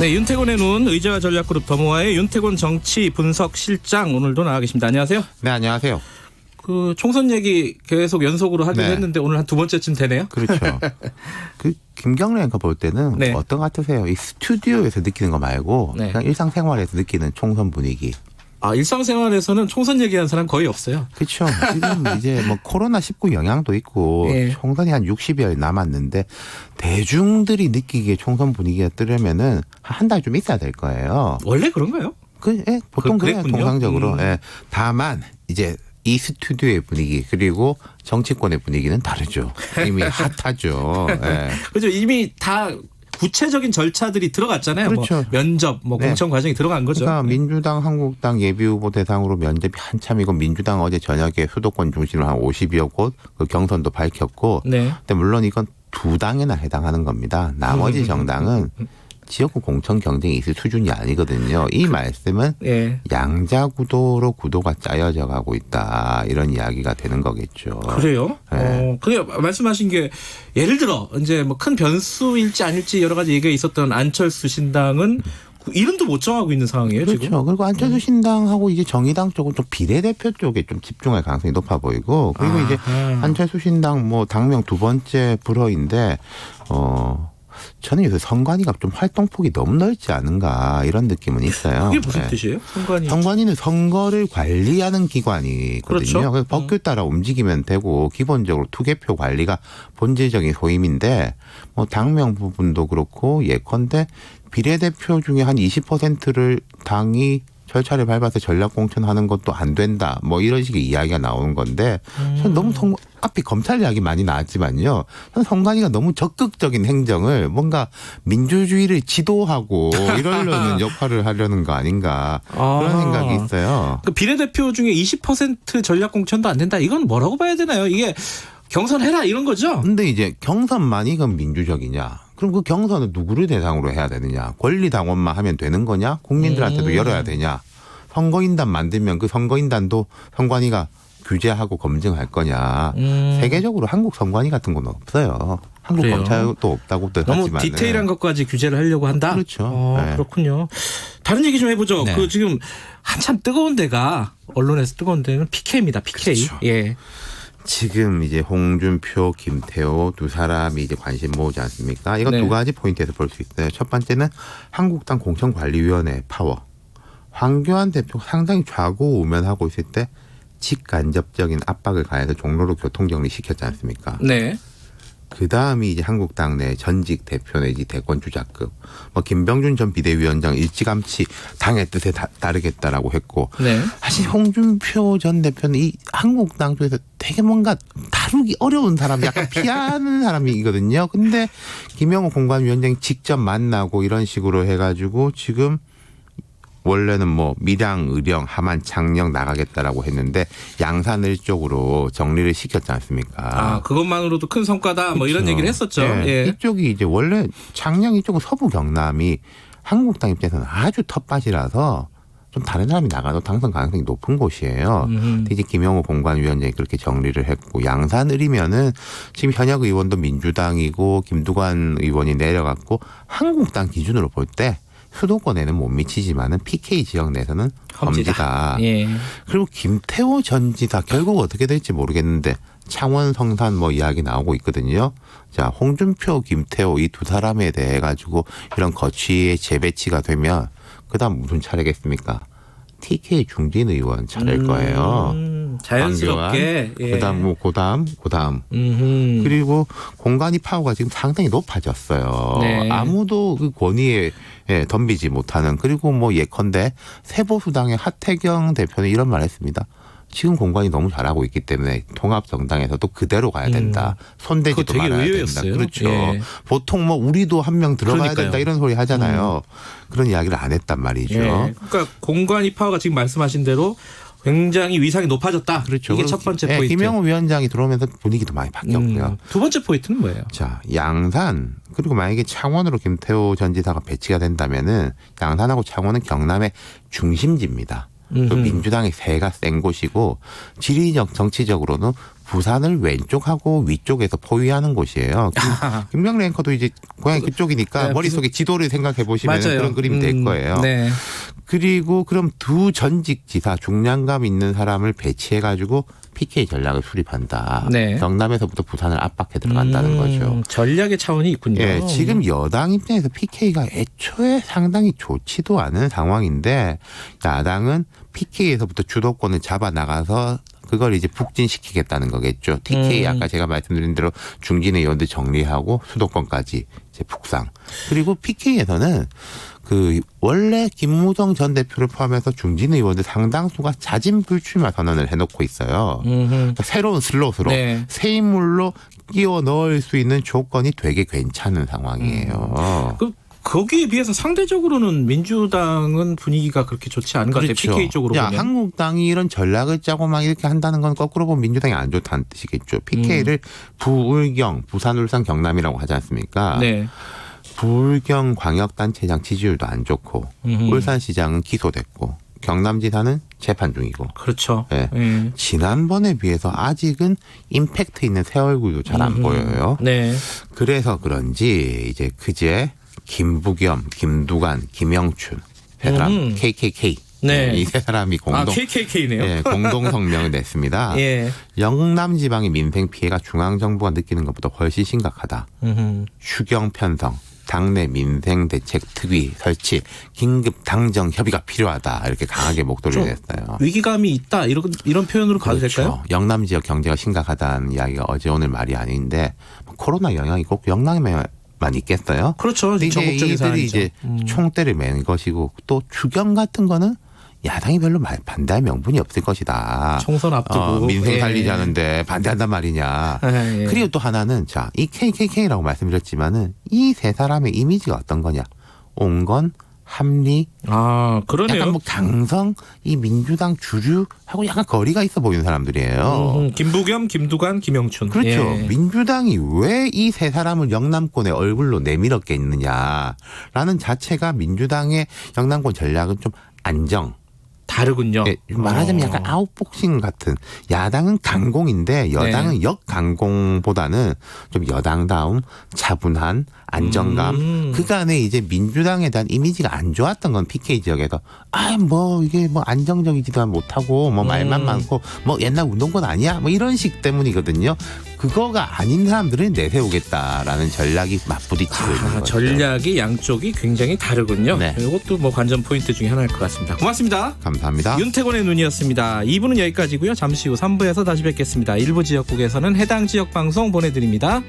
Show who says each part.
Speaker 1: 네, 윤태곤의 눈 의제와 전략그룹 더모아의 윤태곤 정치 분석 실장 오늘도 나와 계십니다. 안녕하세요.
Speaker 2: 네, 안녕하세요.
Speaker 1: 그 총선 얘기 계속 연속으로 하기로 했는데 오늘 한 두 번째쯤 되네요.
Speaker 2: 그렇죠. 그 김경래 앵커 볼 때는 어떤 것 같으세요? 이 스튜디오에서 느끼는 거 말고 그냥 일상생활에서 느끼는 총선 분위기.
Speaker 1: 아, 일상생활에서는 총선 얘기하는 사람 거의 없어요.
Speaker 2: 그렇죠. 지금 이제 뭐 코로나19 영향도 있고 총선이 한 60여일 남았는데 대중들이 느끼기에 총선 분위기가 뜨려면은 한 달 좀 있어야 될 거예요.
Speaker 1: 원래 그런가요?
Speaker 2: 보통 그래요. 통상적으로. 다만 이제 이 스튜디오의 분위기 그리고 정치권의 분위기는 다르죠. 이미 핫하죠.
Speaker 1: 그렇죠. 이미 다 구체적인 절차들이 들어갔잖아요.
Speaker 2: 그렇죠.
Speaker 1: 뭐 면접, 공천 과정이 들어간 거죠.
Speaker 2: 그러니까 민주당, 한국당 예비후보 대상으로 면접이 한참이고 민주당 어제 저녁에 수도권 중심으로 한 50여 곳 그 경선도 밝혔고 근데 물론 이건 두 당에나 해당하는 겁니다. 나머지 정당은 지역구 공천 경쟁이 있을 수준이 아니거든요. 이 말씀은 양자 구도로 구도가 짜여져 가고 있다. 이런 이야기가 되는 거겠죠.
Speaker 1: 그래요? 그게 말씀하신 게 예를 들어 이제 뭐 큰 변수일지 아닐지 여러 가지 얘기가 있었던 안철수 신당은 이름도 못 정하고 있는 상황이에요.
Speaker 2: 그렇죠.
Speaker 1: 지금?
Speaker 2: 그리고 안철수 신당하고 이제 정의당 쪽은 좀 비례대표 쪽에 좀 집중할 가능성이 높아 보이고 그리고 이제 안철수 신당 뭐 당명 두 번째 불허인데 저는 요새 선관위가 좀 활동폭이 너무 넓지 않은가 이런 느낌은 있어요.
Speaker 1: 그게 무슨 뜻이에요?
Speaker 2: 선관위는 선거를 관리하는 기관이거든요.
Speaker 1: 그렇죠.
Speaker 2: 그래서 법규 따라 움직이면 되고 기본적으로 투개표 관리가 본질적인 소임인데 뭐 당명 부분도 그렇고 예컨대 비례대표 중에 한 20%를 당이 절차를 밟아서 전략 공천하는 것도 안 된다. 뭐 이런 식의 이야기가 나오는 건데 저는 너무 앞에 검찰 이야기 많이 나왔지만요. 저는 선관위가 너무 적극적인 행정을 뭔가 민주주의를 지도하고 이러려는 역할을 하려는 거 아닌가 그런 생각이 있어요.
Speaker 1: 그 비례대표 중에 20% 전략 공천도 안 된다. 이건 뭐라고 봐야 되나요? 이게 경선해라 이런 거죠?
Speaker 2: 근데 이제 경선만이 이건 민주적이냐? 그럼 그 경선은 누구를 대상으로 해야 되느냐? 권리당원만 하면 되는 거냐? 국민들한테도 열어야 되냐? 선거인단 만들면 그 선거인단도 선관위가 규제하고 검증할 거냐? 세계적으로 한국 선관위 같은 건 없어요. 한국
Speaker 1: 그래요?
Speaker 2: 검찰도 없다고들
Speaker 1: 너무
Speaker 2: 하지만
Speaker 1: 디테일한 것까지 규제를 하려고 한다?
Speaker 2: 그렇죠.
Speaker 1: 그렇군요. 다른 얘기 좀 해보죠. 그 지금 한참 뜨거운 데가 언론에서 뜨거운 데는 PK입니다. PK.
Speaker 2: 그렇죠.
Speaker 1: 예.
Speaker 2: 지금 이제 홍준표, 김태호 두 사람이 이제 관심 모으지 않습니까? 이건 두 가지 포인트에서 볼 수 있어요. 첫 번째는 한국당 공천관리위원회 파워. 황교안 대표 상당히 좌고우면하고 있을 때 직간접적인 압박을 가해서 종로로 교통정리 시켰지 않습니까?
Speaker 1: 네.
Speaker 2: 그 다음이 이제 한국당 내 전직 대표 내지 대권 주자급, 뭐 김병준 전 비대위원장 일찌감치 당의 뜻에 따르겠다라고 했고, 사실 홍준표 전 대표는 이 한국당 쪽에서 되게 뭔가 다루기 어려운 사람, 약간 피하는 사람이거든요. 근데 김영호 공관위원장이 직접 만나고 이런 식으로 해가지고 지금 원래는 뭐 밀양, 의령, 함안, 창녕 나가겠다라고 했는데 양산을 쪽으로 정리를 시켰지 않습니까?
Speaker 1: 그것만으로도 큰 성과다. 뭐 이런 얘기를 했었죠.
Speaker 2: 이쪽이 이제 원래 창녕 이쪽은 서부 경남이 한국당 입장에서는 아주 텃밭이라서 좀 다른 사람이 나가도 당선 가능성이 높은 곳이에요. 이제 김영호 공관위원장이 그렇게 정리를 했고 양산 을이면은 지금 현역 의원도 민주당이고 김두관 의원이 내려갔고 한국당 기준으로 볼 때 수도권에는 못 미치지만은 PK 지역 내에서는 험지다. 그리고 김태호 전 지사 결국 어떻게 될지 모르겠는데 창원 성산 뭐 이야기 나오고 있거든요. 자, 홍준표, 김태호 이 두 사람에 대해 가지고 이런 거취의 재배치가 되면 그다음 무슨 차례겠습니까? TK 중진 의원 차례일 거예요.
Speaker 1: 자연스럽게.
Speaker 2: 그다음 뭐 고다음. 그리고 공간이 파워가 지금 상당히 높아졌어요. 아무도 그 권위에 덤비지 못하는. 그리고 뭐 예컨대 새보수당의 하태경 대표는 이런 말 했습니다. 지금 공관이 너무 잘하고 있기 때문에 통합정당에서도 그대로 가야 된다. 손대지도 말아야 된다. 그렇죠. 보통 뭐 우리도 한 명 들어가야 된다 이런 소리 하잖아요. 그런 이야기를 안 했단 말이죠.
Speaker 1: 그러니까 공관이 파워가 지금 말씀하신 대로 굉장히 위상이 높아졌다.
Speaker 2: 그렇죠.
Speaker 1: 이게 첫 번째 포인트.
Speaker 2: 김영호 위원장이 들어오면서 분위기도 많이 바뀌었고요.
Speaker 1: 두 번째 포인트는 뭐예요?
Speaker 2: 자, 양산 그리고 만약에 창원으로 김태호 전 지사가 배치가 된다면은 양산하고 창원은 경남의 중심지입니다. 또 민주당의 세가 센 곳이고 지리적 정치적으로는 부산을 왼쪽하고 위쪽에서 포위하는 곳이에요. 김경래 앵커도 이제 고향이 그쪽이니까
Speaker 1: 네,
Speaker 2: 머릿속에 지도를 생각해 보시면
Speaker 1: 맞아요.
Speaker 2: 그런 그림이 될 거예요.
Speaker 1: 네.
Speaker 2: 그리고 그럼 두 전직 지사 중량감 있는 사람을 배치해 가지고 PK 전략을 수립한다.
Speaker 1: 네.
Speaker 2: 경남에서부터 부산을 압박해 들어간다는 거죠.
Speaker 1: 전략의 차원이 있군요.
Speaker 2: 예, 지금 여당 입장에서 PK가 애초에 상당히 좋지도 않은 상황인데 야당은 PK에서부터 주도권을 잡아 나가서 그걸 이제 북진시키겠다는 거겠죠. TK 아까 제가 말씀드린 대로 중진의 의원들 정리하고 수도권까지 이제 북상. 그리고 PK에서는 그 원래 김무성 전 대표를 포함해서 중진 의원들 상당수가 자진 불출마 선언을 해놓고 있어요. 그러니까 새로운 슬롯으로
Speaker 1: 네.
Speaker 2: 새 인물로 끼워 넣을 수 있는 조건이 되게 괜찮은 상황이에요.
Speaker 1: 거기에 비해서 상대적으로는 민주당은 분위기가 그렇게 좋지 않은 것 같아요. PK 쪽으로
Speaker 2: 야,
Speaker 1: 보면.
Speaker 2: 한국당이 이런 전략을 짜고 막 이렇게 한다는 건 거꾸로 보면 민주당이 안 좋다는 뜻이겠죠. PK를 부울경, 부산, 울산, 경남이라고 하지 않습니까?
Speaker 1: 네.
Speaker 2: 부울경 광역단체장 지지율도 안 좋고 울산시장은 기소됐고 경남지사는 재판 중이고.
Speaker 1: 그렇죠.
Speaker 2: 네. 지난번에 비해서 아직은 임팩트 있는 새 얼굴도 잘 안 보여요.
Speaker 1: 네.
Speaker 2: 그래서 그런지 이제 그제 김부겸, 김두관, 김영춘 세 사람 KKK
Speaker 1: 네.
Speaker 2: 이 세 사람이 공동
Speaker 1: KKK네요.
Speaker 2: 네, 공동 성명을 냈습니다.
Speaker 1: 예.
Speaker 2: 영남 지방의 민생 피해가 중앙 정부가 느끼는 것보다 훨씬 심각하다. 추경 편성, 당내 민생 대책 특위 설치, 긴급 당정 협의가 필요하다. 이렇게 강하게 목소리를 냈어요.
Speaker 1: 위기감이 있다. 이런 표현으로 가도 될까요?
Speaker 2: 영남 지역 경제가 심각하다는 이야기가 어제 오늘 말이 아닌데 코로나 영향이 꼭 영남에만 있겠어요?
Speaker 1: 그렇죠.
Speaker 2: 이제
Speaker 1: 전국적인
Speaker 2: 이들이
Speaker 1: 사안이죠.
Speaker 2: 이제 총대를 맨 것이고 또 추경 같은 거는 야당이 별로 반대할 명분이 없을 것이다.
Speaker 1: 총선 앞두고
Speaker 2: 민생
Speaker 1: 예.
Speaker 2: 살리자는데 반대한단 말이냐.
Speaker 1: 예.
Speaker 2: 그리고 또 하나는 자, 이 KKK라고 말씀드렸지만은 이 세 사람의 이미지가 어떤 거냐. 온건 합리.
Speaker 1: 아, 그러네요.
Speaker 2: 약간 뭐 강성 이 민주당 주류하고 약간 거리가 있어 보이는 사람들이에요.
Speaker 1: 김부겸, 김두관, 김영춘.
Speaker 2: 그렇죠.
Speaker 1: 예.
Speaker 2: 민주당이 왜 이 세 사람을 영남권의 얼굴로 내밀었겠느냐라는 자체가 민주당의 영남권 전략은 좀 안정.
Speaker 1: 다르군요.
Speaker 2: 예, 말하자면 약간 아웃복싱 같은 야당은 강공인데 여당은 역강공보다는 좀 여당다움 차분한 안정감 그간에 이제 민주당에 대한 이미지가 안 좋았던 건 PK 지역에서 뭐 이게 뭐 안정적이지도 못하고 뭐 말만 많고 뭐 옛날 운동권 아니야 뭐 이런 식 때문이거든요. 그거가 아닌 사람들은 내세우겠다라는 전략이 맞부딪히고 있는 거죠.
Speaker 1: 전략이 양쪽이 굉장히 다르군요.
Speaker 2: 네.
Speaker 1: 이것도 뭐 관전 포인트 중에 하나일 것 같습니다. 고맙습니다.
Speaker 2: 감사합니다.
Speaker 1: 윤태곤의 눈이었습니다. 2부는 여기까지고요. 잠시 후 3부에서 다시 뵙겠습니다. 일부 지역국에서는 해당 지역 방송 보내드립니다.